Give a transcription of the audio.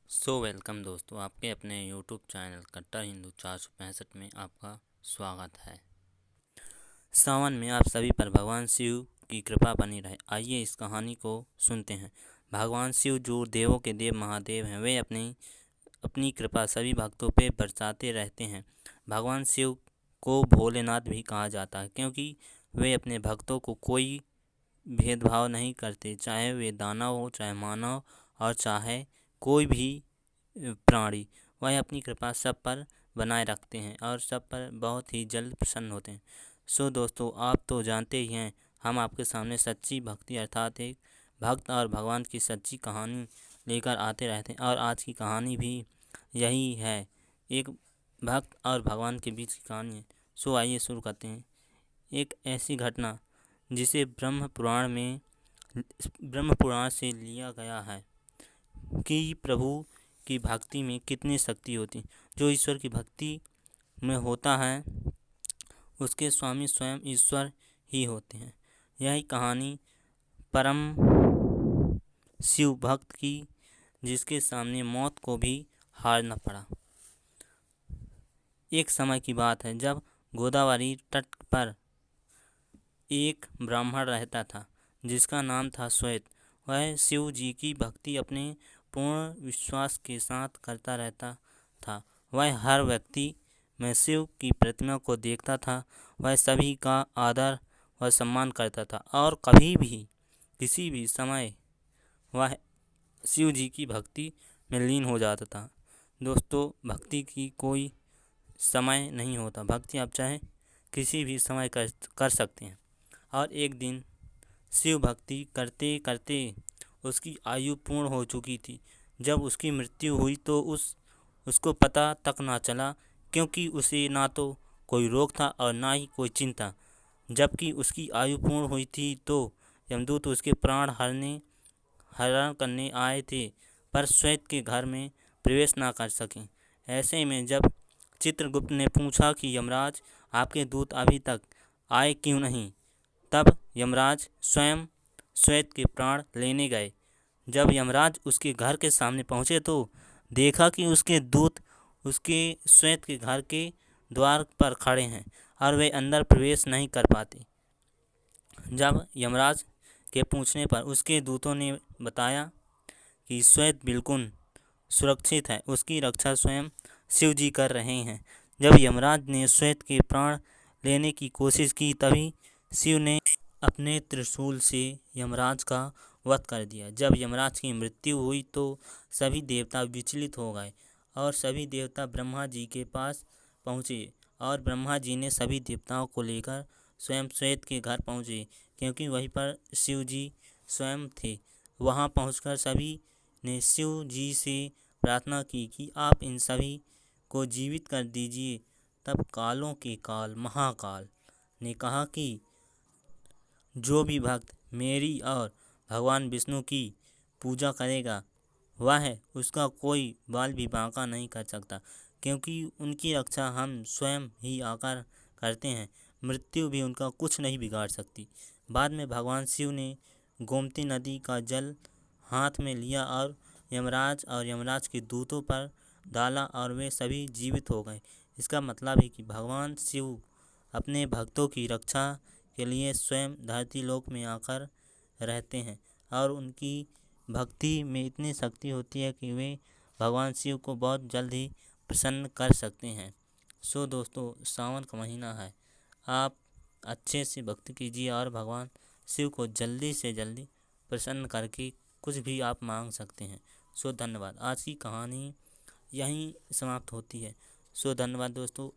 Welcome दोस्तों, आपके अपने यूट्यूब चैनल कट्टर हिंदू 465 में आपका स्वागत है। सावन में आप सभी पर भगवान शिव की कृपा बनी रहे। आइए इस कहानी को सुनते हैं। भगवान शिव जो देवों के देव महादेव हैं, वे अपनी कृपा सभी भक्तों पे बरसाते रहते हैं। भगवान शिव को भोलेनाथ भी कहा जाता है, क्योंकि वे अपने भक्तों को कोई भेदभाव नहीं करते, चाहे वे दानव हो, चाहे मानव, और चाहे कोई भी प्राणी। वह अपनी कृपा सब पर बनाए रखते हैं और सब पर बहुत ही जल्द प्रसन्न होते हैं। दोस्तों, आप तो जानते ही हैं, हम आपके सामने सच्ची भक्ति अर्थात एक भक्त और भगवान की सच्ची कहानी लेकर आते रहते हैं, और आज की कहानी भी यही है, एक भक्त और भगवान के बीच की कहानी है। आइए शुरू करते हैं। एक ऐसी घटना जिसे ब्रह्म पुराण से लिया गया है कि प्रभु की भक्ति में कितनी शक्ति होती। जो ईश्वर की भक्ति में होता है, उसके स्वामी स्वयं ईश्वर ही होते हैं। यही कहानी परम शिव भक्त की, जिसके सामने मौत को भी हारना पड़ा। एक समय की बात है, जब गोदावरी तट पर एक ब्राह्मण रहता था, जिसका नाम था श्वेत। वह शिव जी की भक्ति अपने पूर्ण विश्वास के साथ करता रहता था। वह हर व्यक्ति में शिव की प्रतिमा को देखता था। वह सभी का आदर व सम्मान करता था, और कभी भी किसी भी समय वह शिव जी की भक्ति में लीन हो जाता था। दोस्तों, भक्ति की कोई समय नहीं होता। भक्ति आप चाहे किसी भी समय कर सकते हैं। और एक दिन शिव भक्ति करते करते उसकी आयु पूर्ण हो चुकी थी। जब उसकी मृत्यु हुई तो उसको पता तक ना चला, क्योंकि उसे ना तो कोई रोग था और ना ही कोई चिंता। जबकि उसकी आयु पूर्ण हुई थी तो यमदूत उसके प्राण हरण करने आए थे, पर श्वेत के घर में प्रवेश ना कर सके। ऐसे में जब चित्रगुप्त ने पूछा कि यमराज, आपके दूत अभी तक आए क्यों नहीं, तब यमराज स्वयं श्वेत के प्राण लेने गए। जब यमराज उसके घर के सामने पहुंचे तो देखा कि उसके दूत उसके श्वेत के घर के द्वार पर खड़े हैं और वे अंदर प्रवेश नहीं कर पाते। जब यमराज के पूछने पर उसके दूतों ने बताया कि श्वेत बिल्कुल सुरक्षित है, उसकी रक्षा स्वयं शिव जी कर रहे हैं। जब यमराज ने श्वेत के प्राण लेने की कोशिश की, तभी शिव ने अपने त्रिशूल से यमराज का वध कर दिया। जब यमराज की मृत्यु हुई तो सभी देवता विचलित हो गए और सभी देवता ब्रह्मा जी के पास पहुँचे, और ब्रह्मा जी ने सभी देवताओं को लेकर स्वयं श्वेत के घर पहुँचे, क्योंकि वहीं पर शिव जी स्वयं थे। वहाँ पहुंचकर सभी ने शिव जी से प्रार्थना की कि आप इन सभी को जीवित कर दीजिए। तब कालों के काल महाकाल ने कहा कि जो भी भक्त मेरी और भगवान विष्णु की पूजा करेगा, वह उसका कोई बाल भी बांका नहीं कर सकता, क्योंकि उनकी रक्षा हम स्वयं ही आकर करते हैं। मृत्यु भी उनका कुछ नहीं बिगाड़ सकती। बाद में भगवान शिव ने गोमती नदी का जल हाथ में लिया और यमराज के दूतों पर डाला, और वे सभी जीवित हो गए। इसका मतलब है कि भगवान शिव अपने भक्तों की रक्षा के लिए स्वयं धरती लोक में आकर रहते हैं, और उनकी भक्ति में इतनी शक्ति होती है कि वे भगवान शिव को बहुत जल्द ही प्रसन्न कर सकते हैं। दोस्तों, सावन का महीना है, आप अच्छे से भक्ति कीजिए और भगवान शिव को जल्दी से जल्दी प्रसन्न करके कुछ भी आप मांग सकते हैं। धन्यवाद। आज की कहानी यहीं समाप्त होती है। धन्यवाद दोस्तों।